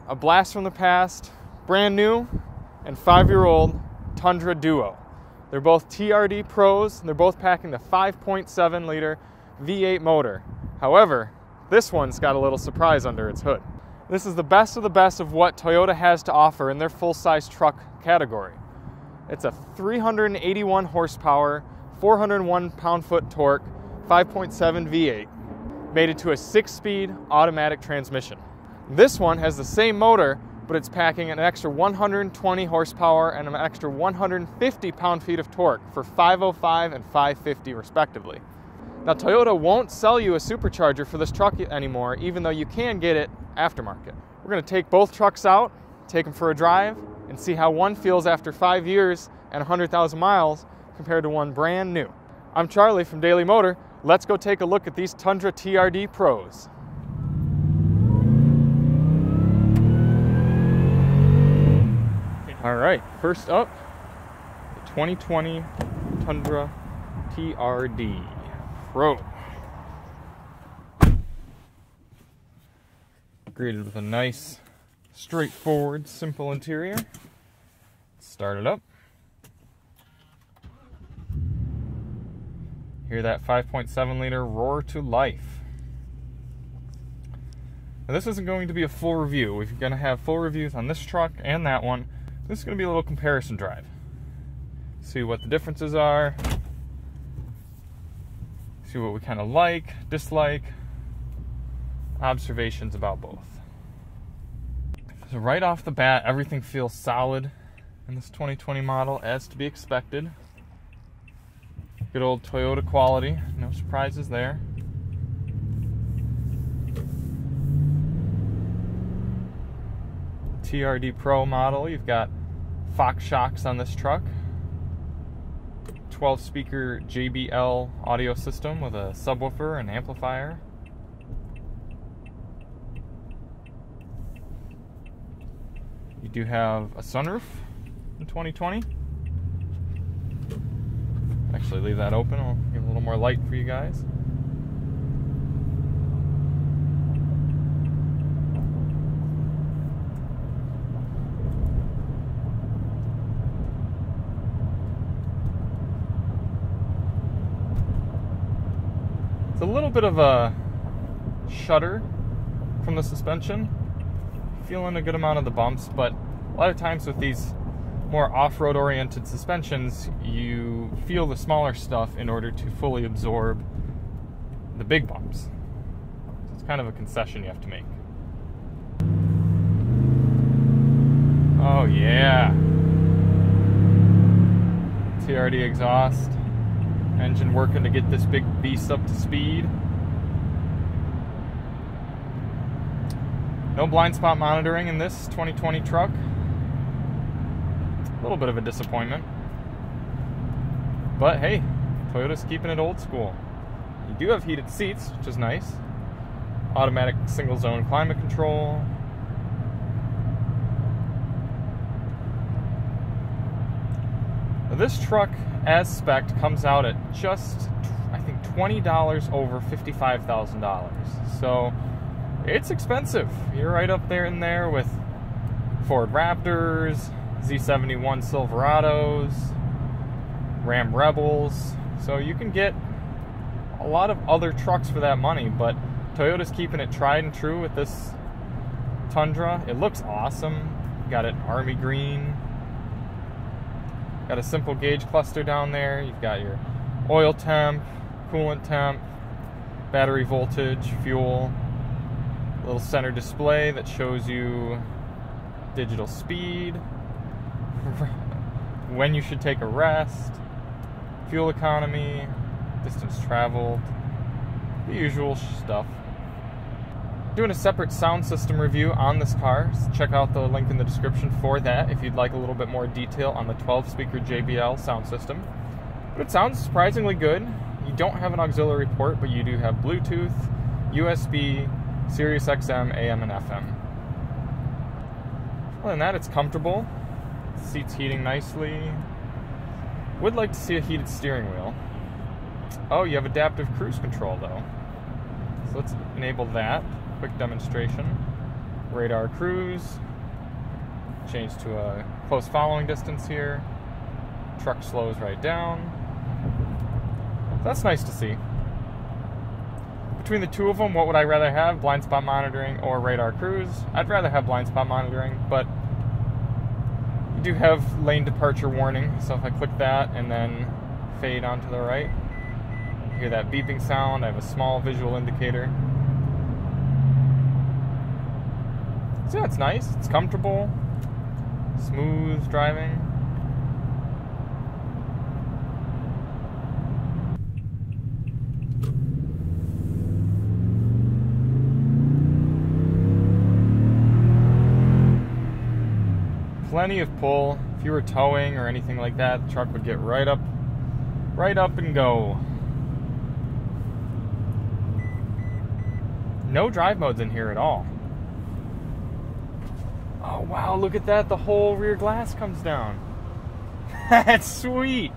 a blast from the past, brand new and 5-year-old Tundra Duo. They're both TRD Pros. They're both packing the 5.7 liter V8 motor. However, this one's got a little surprise under its hood. This is the best of what Toyota has to offer in their full-size truck category. It's a 381 horsepower, 401 pound-foot torque, 5.7 V8, mated to a 6-speed automatic transmission. This one has the same motor, but it's packing an extra 120 horsepower and an extra 150 pound-feet of torque for 505 and 550 respectively. Now, Toyota won't sell you a supercharger for this truck anymore, even though you can get it aftermarket. We're going to take both trucks out, take them for a drive, and see how one feels after 5 years and 100,000 miles compared to one brand new. I'm Charlie from Daily Motor. Let's go take a look at these Tundra TRD Pros. All right, first up, the 2020 Tundra TRD Pro. Greeted with a nice, straightforward, simple interior. Start it up. Hear that 5.7 liter roar to life. Now, this isn't going to be a full review. We're going to have full reviews on this truck and that one. This is going to be a little comparison drive. See what the differences are. See what we kind of like, dislike. Observations about both. So right off the bat, everything feels solid in this 2020 model, as to be expected. Good old Toyota quality, no surprises there. TRD Pro model, you've got Fox shocks on this truck. 12 speaker JBL audio system with a subwoofer and amplifier. You do have a sunroof in 2020. Actually, leave that open. I'll give a little more light for you guys. It's a little bit of a shudder from the suspension. Feeling a good amount of the bumps, but a lot of times with these more off-road oriented suspensions, you feel the smaller stuff in order to fully absorb the big bumps. So it's kind of a concession you have to make. Oh yeah. TRD exhaust. Engine working to get this big beast up to speed. No blind spot monitoring in this 2020 truck. A little bit of a disappointment. But hey, Toyota's keeping it old school. You do have heated seats, which is nice. Automatic single zone climate control. Now, this truck, as spec'd, comes out at just, I think, $20 over $55,000. So it's expensive. You're right up there in there with Ford Raptors, Z71 Silverados, Ram Rebels. So you can get a lot of other trucks for that money, but Toyota's keeping it tried and true with this Tundra. It looks awesome. Got it army green. Got a simple gauge cluster down there. You've got your oil temp, coolant temp, battery voltage, fuel. A little center display that shows you digital speed, when you should take a rest, fuel economy, distance traveled, the usual stuff. Doing a separate sound system review on this car. So check out the link in the description for that if you'd like a little bit more detail on the 12-speaker JBL sound system. But it sounds surprisingly good. You don't have an auxiliary port, but you do have Bluetooth, USB, Sirius XM, AM, and FM. Other than that, it's comfortable. The seat's heating nicely. Would like to see a heated steering wheel. Oh, you have adaptive cruise control though. So let's enable that. Quick demonstration. Radar cruise. Change to a close following distance here. Truck slows right down. That's nice to see. Between the two of them, what would I rather have? Blind spot monitoring or radar cruise? I'd rather have blind spot monitoring, but you do have lane departure warning. So if I click that and then fade onto the right, you hear that beeping sound. I have a small visual indicator. So yeah, it's nice. It's comfortable. Smooth driving. Plenty of pull. If you were towing or anything like that, the truck would get right up and go. No drive modes in here at all. Oh wow, look at that, the whole rear glass comes down. That's sweet.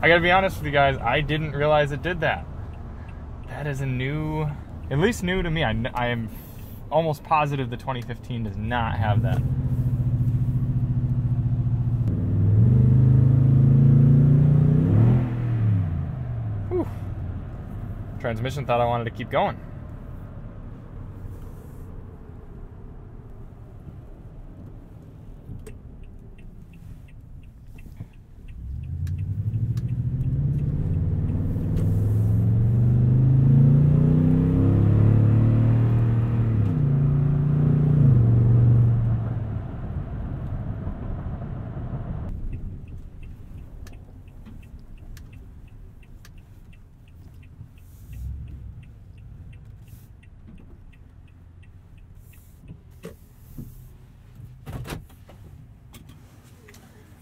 I gotta be honest with you guys, I didn't realize it did that. That is a new, at least new to me. I am almost positive the 2015 does not have that. Whew. Transmission thought I wanted to keep going.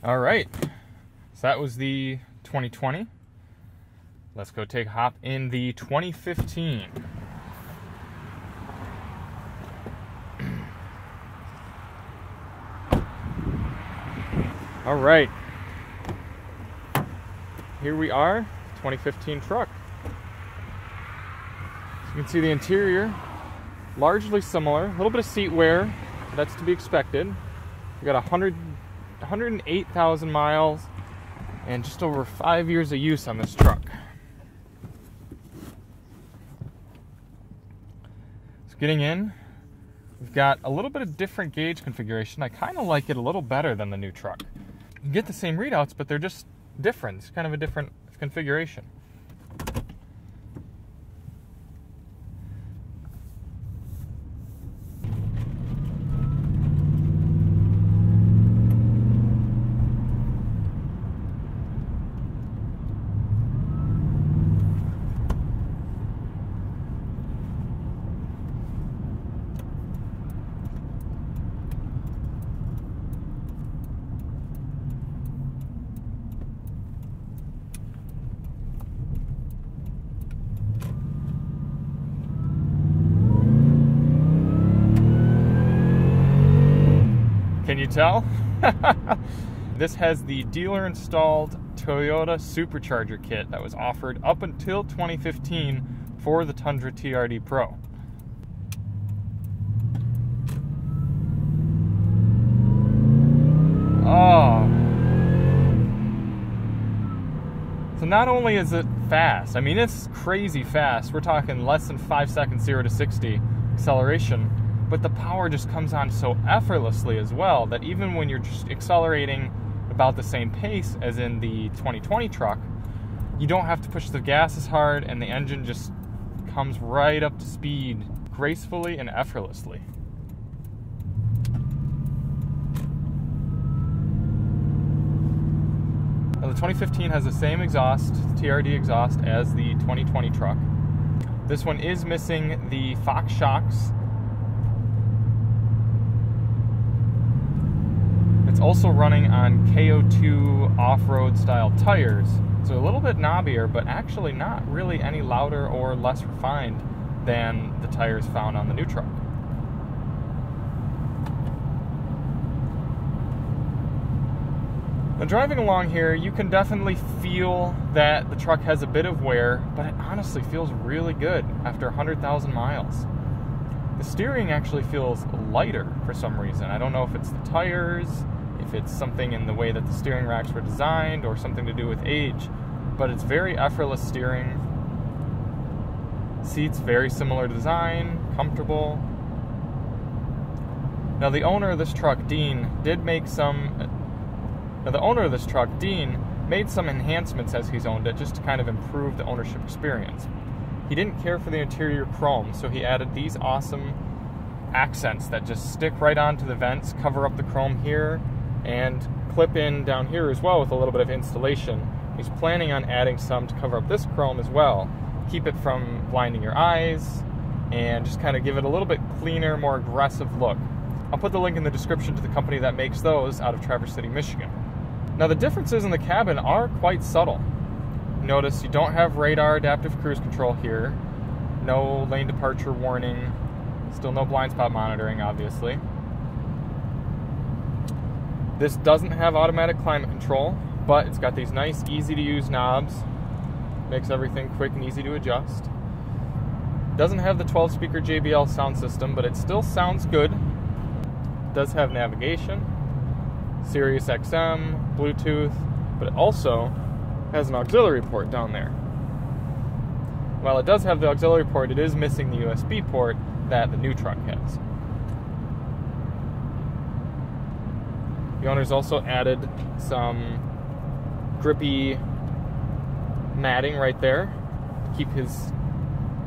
All right, so that was the 2020. Let's go take a hop in the 2015. All right, here we are, 2015 truck. So you can see the interior, largely similar, a little bit of seat wear, but that's to be expected. We got 108,000 miles and just over 5 years of use on this truck. So getting in, we've got a little bit of different gauge configuration. I kind of like it a little better than the new truck. You get the same readouts, but they're just different. It's kind of a different configuration. Can you tell? This has the dealer-installed Toyota Supercharger kit that was offered up until 2015 for the Tundra TRD Pro. Oh. So not only is it fast, I mean it's crazy fast. We're talking less than 5 seconds 0 to 60 acceleration. But the power just comes on so effortlessly as well that even when you're just accelerating about the same pace as in the 2020 truck, you don't have to push the gas as hard and the engine just comes right up to speed gracefully and effortlessly. Now the 2015 has the same exhaust, TRD exhaust, as the 2020 truck. This one is missing the Fox shocks. It's also running on KO2 off-road style tires, so a little bit knobbier, but actually not really any louder or less refined than the tires found on the new truck. Now driving along here, you can definitely feel that the truck has a bit of wear, but it honestly feels really good after 100,000 miles. the steering actually feels lighter for some reason. I don't know if it's the tires, if it's something in the way that the steering racks were designed, or something to do with age, but it's very effortless steering. Seats very similar design, comfortable. Now the owner of this truck, Dean, made some enhancements as he's owned it, just to kind of improve the ownership experience. He didn't care for the interior chrome, so he added these awesome accents that just stick right onto the vents, cover up the chrome here, and clip in down here as well with a little bit of installation. He's planning on adding some to cover up this chrome as well, keep it from blinding your eyes, and just kind of give it a little bit cleaner, more aggressive look. I'll put the link in the description to the company that makes those out of Traverse City, Michigan. Now the differences in the cabin are quite subtle. Notice you don't have radar adaptive cruise control here, no lane departure warning, still no blind spot monitoring, obviously. This doesn't have automatic climate control, but it's got these nice, easy to use knobs. Makes everything quick and easy to adjust. Doesn't have the 12-speaker JBL sound system, but it still sounds good. It does have navigation, Sirius XM, Bluetooth, but it also has an auxiliary port down there. While it does have the auxiliary port, it is missing the USB port that the new truck has. The owner's also added some grippy matting right there to keep his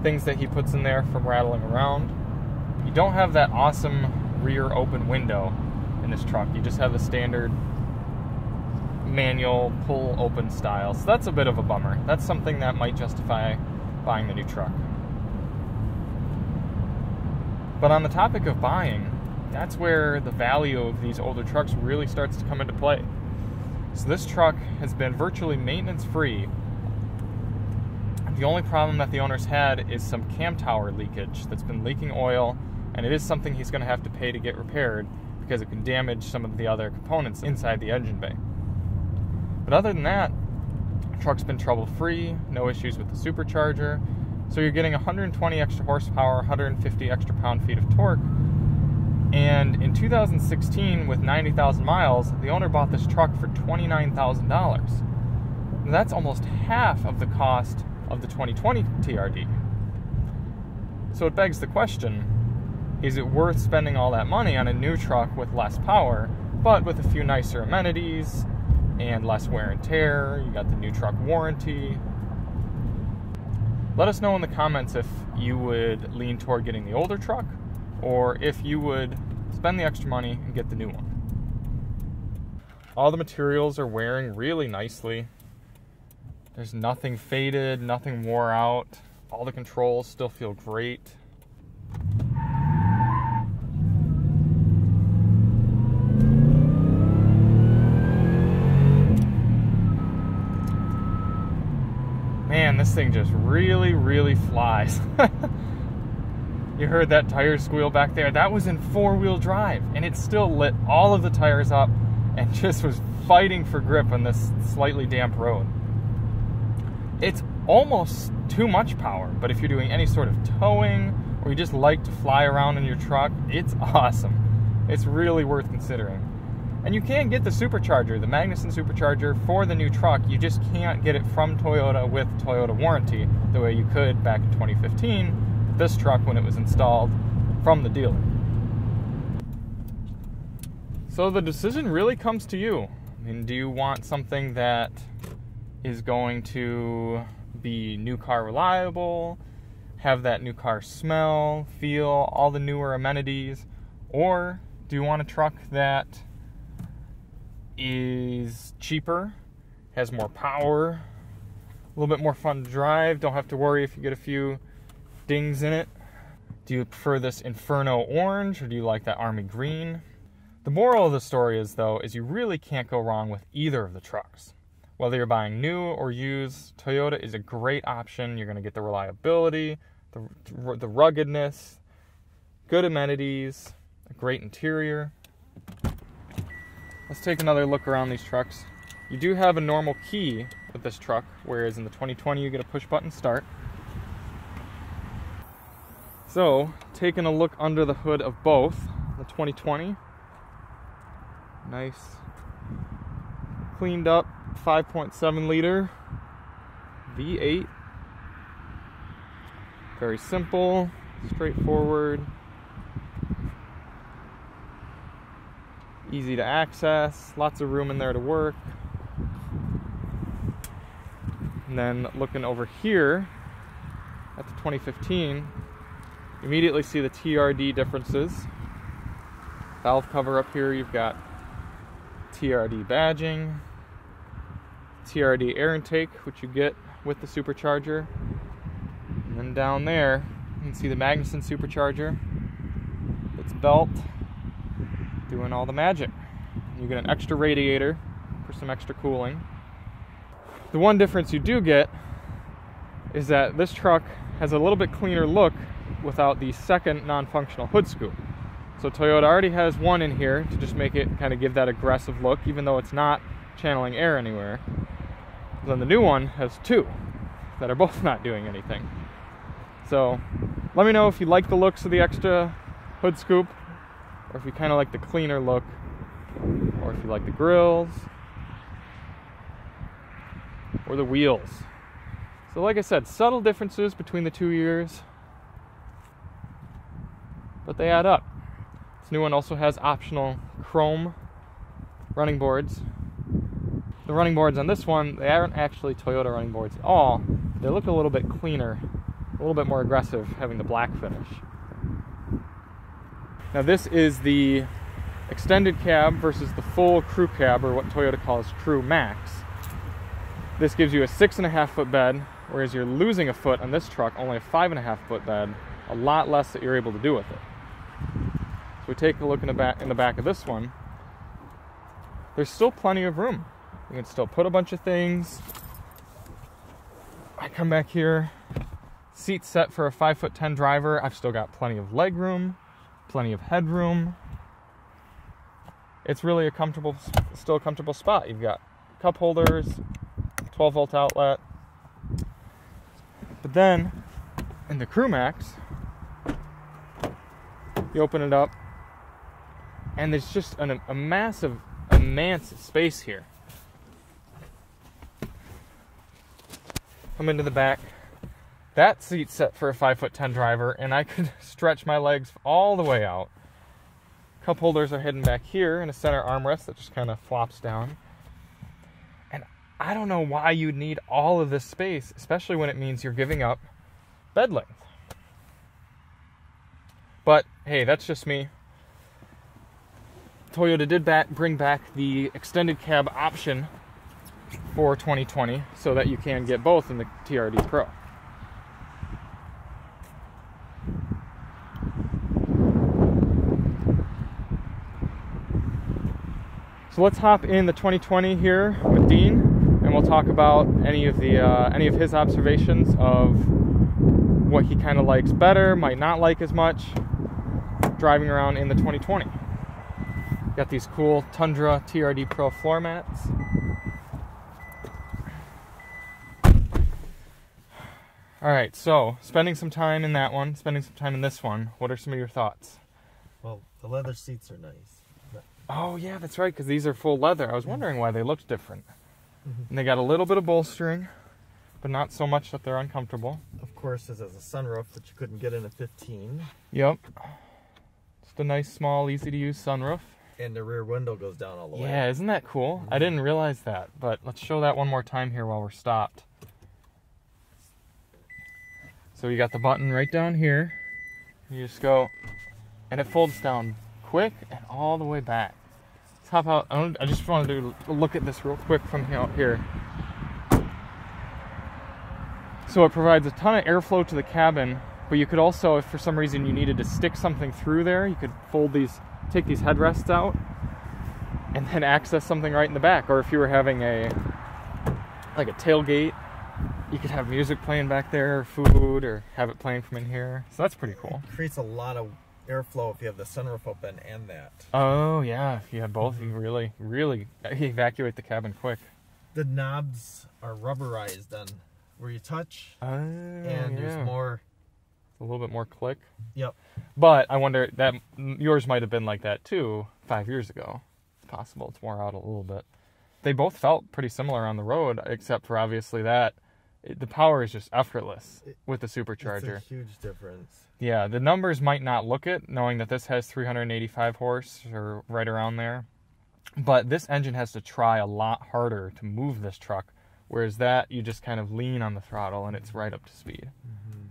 things that he puts in there from rattling around. You don't have that awesome rear open window in this truck. You just have the standard manual pull open style, so that's a bit of a bummer. That's something that might justify buying the new truck. But on the topic of buying, that's where the value of these older trucks really starts to come into play. So this truck has been virtually maintenance free. The only problem that the owner's had is some cam tower leakage that's been leaking oil, and it is something he's going to have to pay to get repaired because it can damage some of the other components inside the engine bay. But other than that, the truck's been trouble-free, no issues with the supercharger, so you're getting 120 extra horsepower, 150 extra pound-feet of torque, and in 2016, with 90,000 miles, the owner bought this truck for $29,000. That's almost half of the cost of the 2020 TRD. So it begs the question, is it worth spending all that money on a new truck with less power, but with a few nicer amenities, and less wear and tear? You got the new truck warranty. Let us know in the comments if you would lean toward getting the older truck, or if you would spend the extra money and get the new one. All the materials are wearing really nicely. There's nothing faded, nothing wore out. All the controls still feel great. Man, this thing just really flies. You heard that tire squeal back there? That was in four-wheel drive, and it still lit all of the tires up and just was fighting for grip on this slightly damp road. It's almost too much power, but if you're doing any sort of towing or you just like to fly around in your truck, it's awesome. It's really worth considering. And you can get the supercharger, the Magnuson supercharger, for the new truck. You just can't get it from Toyota with Toyota warranty the way you could back in 2015 with this truck when it was installed from the dealer. So the decision really comes to you. I mean, do you want something that is going to be new car reliable, have that new car smell, feel, all the newer amenities, or do you want a truck that is cheaper, has more power, a little bit more fun to drive, don't have to worry if you get a few dings in it? Do you prefer this Inferno orange, or do you like that army green? The moral of the story is, though, is you really can't go wrong with either of the trucks. Whether you're buying new or used, Toyota is a great option. You're going to get the reliability, the ruggedness, good amenities, a great interior. Let's take another look around these trucks. You do have a normal key with this truck, whereas in the 2020 you get a push-button start. So, taking a look under the hood of both, the 2020, nice, cleaned up 5.7 liter V8. Very simple, straightforward, easy to access, lots of room in there to work. And then looking over here at the 2015, you immediately see the TRD differences. Valve cover up here, you've got TRD badging, TRD air intake, which you get with the supercharger. And then down there, you can see the Magnuson supercharger. Its belt doing all the magic. You get an extra radiator for some extra cooling. The one difference you do get is that this truck has a little bit cleaner look without the second non-functional hood scoop. So Toyota already has one in here to just make it kind of give that aggressive look, even though it's not channeling air anywhere. Then the new one has two that are both not doing anything. So let me know if you like the looks of the extra hood scoop, or if you kind of like the cleaner look, or if you like the grills, or the wheels. So like I said, subtle differences between the 2 years, but they add up. This new one also has optional chrome running boards. The running boards on this one, they aren't actually Toyota running boards at all. They look a little bit cleaner, a little bit more aggressive, having the black finish. Now this is the extended cab versus the full crew cab, or what Toyota calls Crew Max. This gives you a 6.5 foot bed, whereas you're losing a foot on this truck, only a 5.5 foot bed. A lot less that you're able to do with it. So we take a look in the back of this one. There's still plenty of room. You can still put a bunch of things. I come back here, seat set for a 5'10" driver. I've still got plenty of leg room, plenty of headroom. It's really a still a comfortable spot. You've got cup holders, 12-volt outlet. But then, in the Crew Max, you open it up, and there's just a massive, immense space here. Come into the back. That seat's set for a 5'10" driver, and I could stretch my legs all the way out. Cup holders are hidden back here in a center armrest that just kind of flops down. And I don't know why you'd need all of this space, especially when it means you're giving up bed length. But hey, that's just me. Toyota did bring back the extended cab option for 2020 so that you can get both in the TRD Pro. So let's hop in the 2020 here with Dean, and we'll talk about any of his observations of what he kind of likes better, might not like as much, driving around in the 2020. Got these cool Tundra TRD Pro floor mats. Alright, so spending some time in that one, spending some time in this one. What are some of your thoughts? Well, the leather seats are nice. Oh yeah, that's right, because these are full leather. I was wondering why they looked different. And they got a little bit of bolstering, but not so much that they're uncomfortable. Of course, this has a sunroof that you couldn't get in a 15. Yep. Just a nice, small, easy-to-use sunroof. And the rear window goes down all the way. Yeah, isn't that cool? I didn't realize that, but let's show that one more time here while we're stopped. So you got the button right down here. You just go, and it folds down quick and all the way back. Let's hop out. I just wanted to look at this real quick from out here. So it provides a ton of airflow to the cabin, but you could also, if for some reason you needed to stick something through there, you could take these headrests out and then access something right in the back. Or if you were having a tailgate, you could have music playing back there, or food, or have it playing from in here. So that's pretty cool. It creates a lot of airflow if you have the sunroof open and that. Oh yeah, if you have both, you really evacuate the cabin quick. The knobs are rubberized on where you touch, and there's more A little bit more click. Yep. But I wonder that yours might have been like that too 5 years ago. It's possible it's wore out a little bit. They both felt pretty similar on the road, except for obviously that the power is just effortless with the supercharger. It's a huge difference. Yeah, the numbers might not look it, knowing that this has 385 horse or right around there. But this engine has to try a lot harder to move this truck, whereas that you just kind of lean on the throttle and it's right up to speed. Mm-hmm.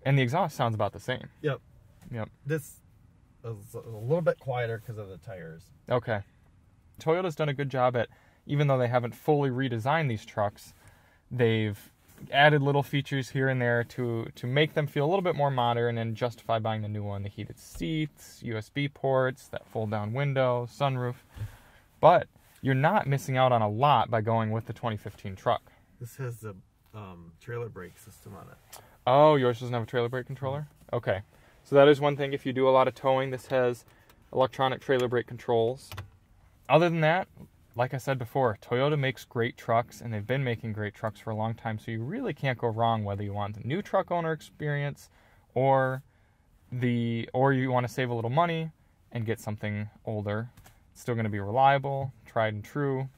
And the exhaust sounds about the same. Yep. Yep. This is a little bit quieter because of the tires. Okay. Toyota's done a good job at, even though they haven't fully redesigned these trucks, they've added little features here and there to make them feel a little bit more modern and justify buying the new one. The heated seats, USB ports, that fold down window, sunroof. But you're not missing out on a lot by going with the 2015 truck. This has the trailer brake system on it. Oh, yours doesn't have a trailer brake controller? Okay. So that is one thing. If you do a lot of towing, this has electronic trailer brake controls. Other than that, like I said before, Toyota makes great trucks, and they've been making great trucks for a long time, so you really can't go wrong whether you want the new truck owner experience or you want to save a little money and get something older. It's still going to be reliable, tried and true.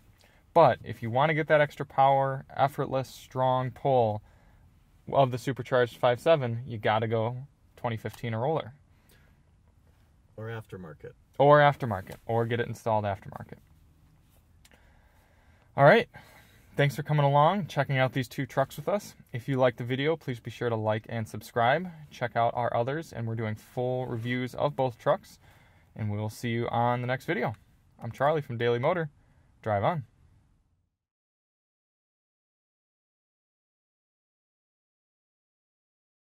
But if you want to get that extra power, effortless, strong pull of the Supercharged 5.7, you got to go 2015 or older. Or aftermarket. Or aftermarket. Or get it installed aftermarket. All right. Thanks for coming along, checking out these two trucks with us. If you liked the video, please be sure to like and subscribe. Check out our others, and we're doing full reviews of both trucks. And we'll see you on the next video. I'm Charlie from Daily Motor. Drive on.